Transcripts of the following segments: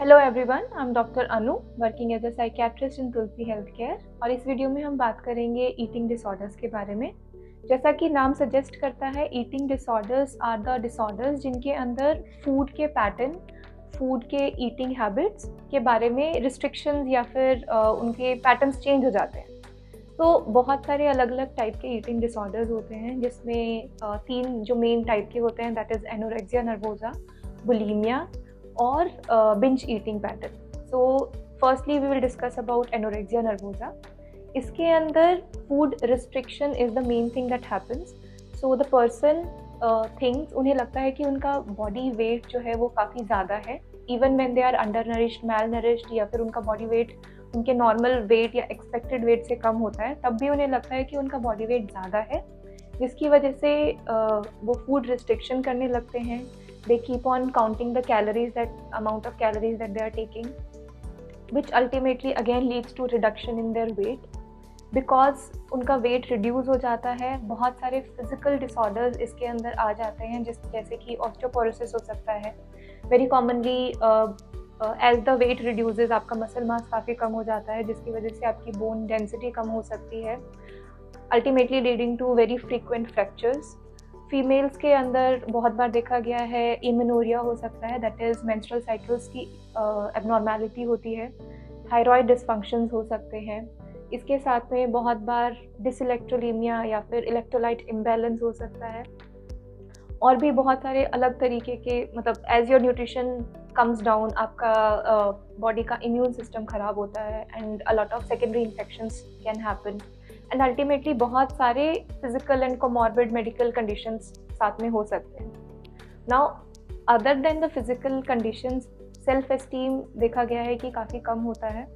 Hello everyone, I am doctor Anu working as a psychiatrist in Tulsi health care. और इस video में हम बात करेंगे ईटिंग डिसऑर्डर्स के बारे में। जैसा कि नाम सजेस्ट करता है, eating disorders are the disorders जिनके अंदर फूड के पैटर्न, फूड के ईटिंग हैबिट्स के बारे में रिस्ट्रिक्शंस या फिर उनके पैटर्न्स चेंज हो जाते हैं। तो बहुत सारे अलग अलग टाइप के ईटिंग डिसऑर्डर्स होते हैं, जिसमें तीन जो मेन टाइप के होते हैं, that is anorexia nervosa, bulimia और binge eating pattern. So firstly we will discuss about anorexia nervosa. इसके अंदर food restriction is the main thing that happens. So the person thinks, उन्हें लगता है कि उनका बॉडी वेट जो है वो काफ़ी ज़्यादा है, even when they are undernourished, malnourished, या फिर उनका बॉडी वेट उनके नॉर्मल वेट या एक्सपेक्टेड वेट से कम होता है, तब भी उन्हें लगता है कि उनका बॉडी वेट ज़्यादा है, जिसकी वजह से वो फूड रिस्ट्रिक्शन करने लगते हैं। They keep on counting the calories, that amount of calories that they are taking, which ultimately again leads to reduction in their weight. Because उनका वेट रिड्यूस हो जाता है, बहुत सारे फिजिकल डिसऑर्डर्स इसके अंदर आ जाते हैं, जैसे कि ऑस्टियोपोरोसिस हो सकता है। Very commonly as the weight reduces आपका मसल मास काफ़ी कम हो जाता है, जिसकी वजह से आपकी बोन डेंसिटी कम हो सकती है, ultimately leading to very frequent fractures. Females के अंदर बहुत बार देखा गया है इमेनोरिया हो सकता है, दैट इज़ मेंस्ट्रुअल साइकिल्स की एबनॉर्मेलिटी होती है। थायराइड डिसफंक्शंस हो सकते हैं। इसके साथ में बहुत बार डिसइलेक्ट्रोलीमिया या फिर इलेक्ट्रोलाइट इम्बैलेंस हो सकता है। और भी बहुत सारे अलग तरीके के, मतलब as your nutrition comes down, आपका बॉडी का इम्यून सिस्टम ख़राब होता है, and a lot of secondary infections can happen, and ultimately बहुत सारे physical and comorbid medical conditions साथ में हो सकते हैं। Now other than the physical conditions, self esteem देखा गया है कि काफ़ी कम होता है।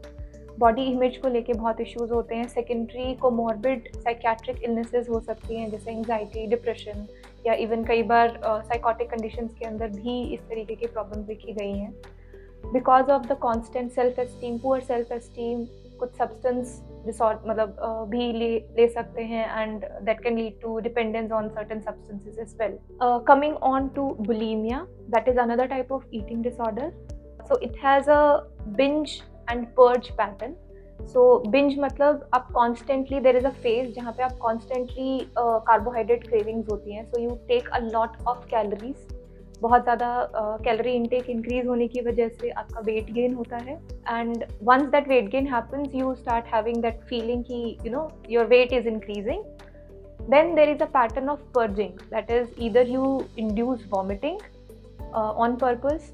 बॉडी इमेज को लेके बहुत इश्यूज होते हैं। सेकेंडरी कोमॉर्बिड साइकियाट्रिक इलनेसेस हो सकती हैं, जैसे एंग्जाइटी, डिप्रेशन, या इवन कई बार साइकोटिक कंडीशंस के अंदर भी इस तरीके की प्रॉब्लम देखी गई हैं। Because of the constant self esteem, poor self esteem, कुछ सब्सटेंस डिसऑर्डर मतलब भी ले सकते हैं, and that can lead to dependence on certain substances as well. Coming on to bulimia, that is another type of eating disorder. So it has a binge and purge pattern. So binge मतलब आप constantly, there is a phase जहाँ पे आप constantly carbohydrate cravings होती हैं, so you take a lot of calories. बहुत ज़्यादा calorie intake increase होने की वजह से आपका वेट गेन होता है, and once that weight gain happens, you start having that feeling कि your weight is increasing. Then there is a pattern of purging, that is either you induce vomiting on purpose,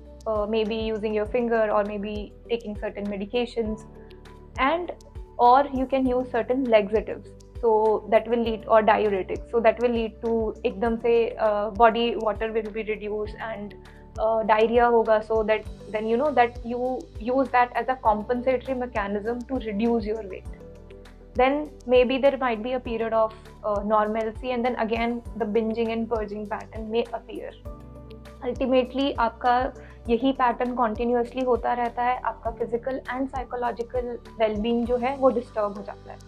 maybe using your finger or maybe taking certain medications, and or you can use certain laxatives, so that will lead, or diuretics, so that will lead to एकदम से body water will be reduced and diarrhea होगा, so that then you know that you use that as a compensatory mechanism to reduce your weight. Then maybe there might be a period of normalcy, and then again the binging and purging pattern may appear. Ultimately आपका यही pattern continuously होता रहता है, आपका physical and psychological wellbeing जो है वो disturb हो जाता है।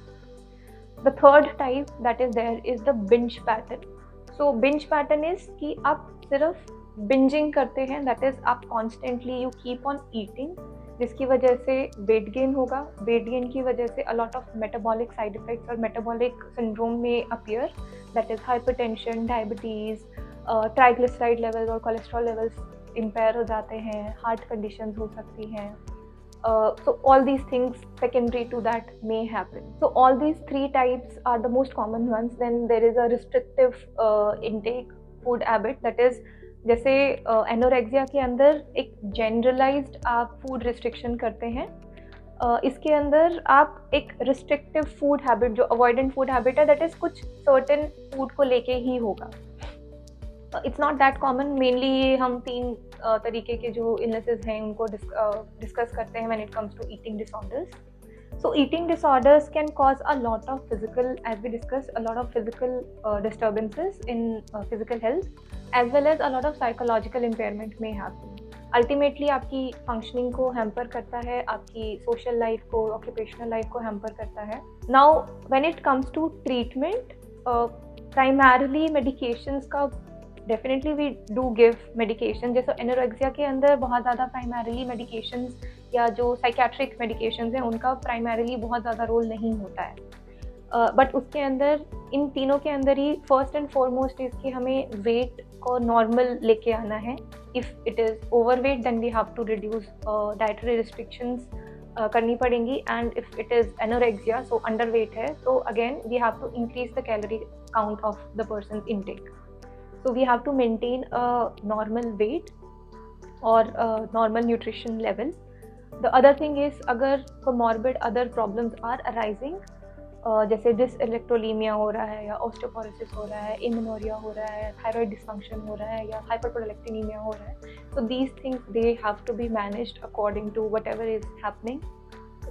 The third type that is there is the binge pattern. So binge pattern is कि आप सिर्फ बिंजिंग करते हैं, दैट इज आप constantly you keep on eating, जिसकी वजह से वेट गेन होगा। वेट गेन की वजह से a lot of metabolic side effects और मेटाबॉलिक सिंड्रोम में appear, that is hypertension, diabetes, triglyceride levels और कोलेस्ट्रॉल लेवल्स इम्पेयर हो जाते हैं, हार्ट कंडीशंस हो सकती हैं। So all these things secondary to that may happen. So all these three types are the most common ones. Then there is a restrictive intake food habit, that is जैसे anorexia के अंदर एक generalised आप food restriction करते हैं, इसके अंदर आप एक रिस्ट्रिक्टिव फूड हैबिट, जो अवॉइडेंट फूड हैबिट है, दैट इज़ कुछ सर्टेन फूड को लेके ही होगा। It's not that common. Mainly ये हम तीन तरीके के जो इलनेसेस हैं उनको डिस्कस करते हैं when it comes to eating disorders. So eating disorders can cause a lot of physical, as we discussed, a lot of physical disturbances in physical health, as well as a lot of psychological impairment may happen. Ultimately आपकी functioning को hamper करता है, आपकी social life को, occupational life को hamper करता है. Now when it comes to treatment, primarily medications का definitely we do give medication. जैसे एनोरेक्सिया के अंदर बहुत ज़्यादा प्राइमरीली मेडिकेशंस या जो साइकेट्रिक मेडिकेशंस हैं उनका प्राइमरीली बहुत ज़्यादा रोल नहीं होता है, बट उसके अंदर इन तीनों के अंदर ही फर्स्ट एंड फॉरमोस्ट इज़ कि हमें वेट को नॉर्मल लेके आना है। If it is over weight then we have to reduce dietary restrictions करनी पड़ेंगी, and if it is anorexia so under weight है तो again we have to increase the calorie count of the person intake. So we have to maintain a normal weight or a normal nutrition level. The other thing is अगर comorbid other problems are arising, जैसे dyselectrolemia हो रहा है या osteoporosis हो रहा है, amenorrhea हो रहा है, thyroid dysfunction हो रहा है या hyperprolactinemia हो रहा है, so these things they have to be managed according to whatever is happening.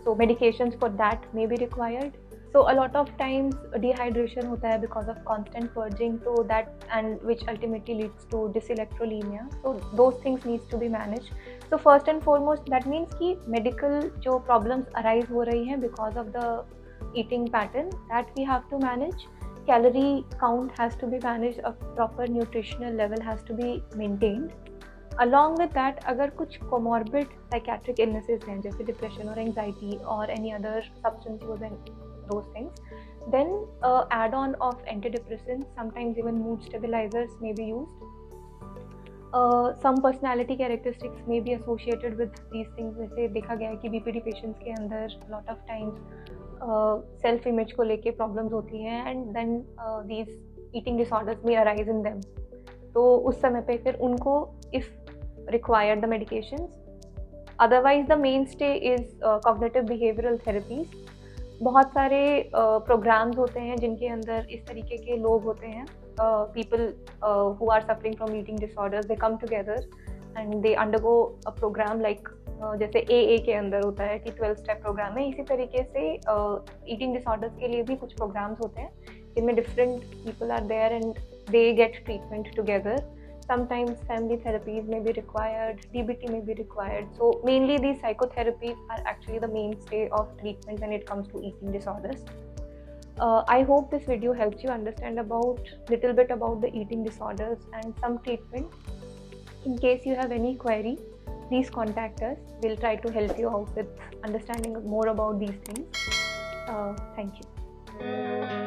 So medications for that may be required. So a lot of times dehydration होता है because of constant purging, so that and which ultimately leads to dyselectrolemia. So those things needs to be managed. So first and foremost that means कि medical जो problems arise हो रही हैं because of the eating pattern that we have to manage. Calorie count has to be managed, a proper nutritional level has to be maintained. Along with that अगर कुछ comorbid psychiatric illnesses हैं जैसे depression or anxiety or any other substance use and those things, then add-on of antidepressants, sometimes even mood stabilizers may be used. Some personality characteristics may be associated with these things. जैसे देखा गया है कि BPD patients के अंदर lot of times self image को लेके problems होती हैं, and then these eating disorders may arise in them. तो उस समय पे फिर उनको if required the medications. Otherwise the mainstay is cognitive behavioral therapies. बहुत सारे प्रोग्राम्स होते हैं जिनके अंदर इस तरीके के लोग होते हैं, people who are suffering from eating disorders, they come together and they undergo a program like जैसे AA के अंदर होता है कि 12 स्टेप प्रोग्राम है, इसी तरीके से ईटिंग डिसऑर्डर्स के लिए भी कुछ प्रोग्राम्स होते हैं जिनमें different people are there and they get treatment together. Sometimes family therapies may be required, DBT may be required. So mainly these psychotherapies are actually the mainstay of treatment when it comes to eating disorders. I hope this video helps you understand about little bit about the eating disorders and some treatment. In case you have any query, please contact us. We'll try to help you out with understanding more about these things. Thank you.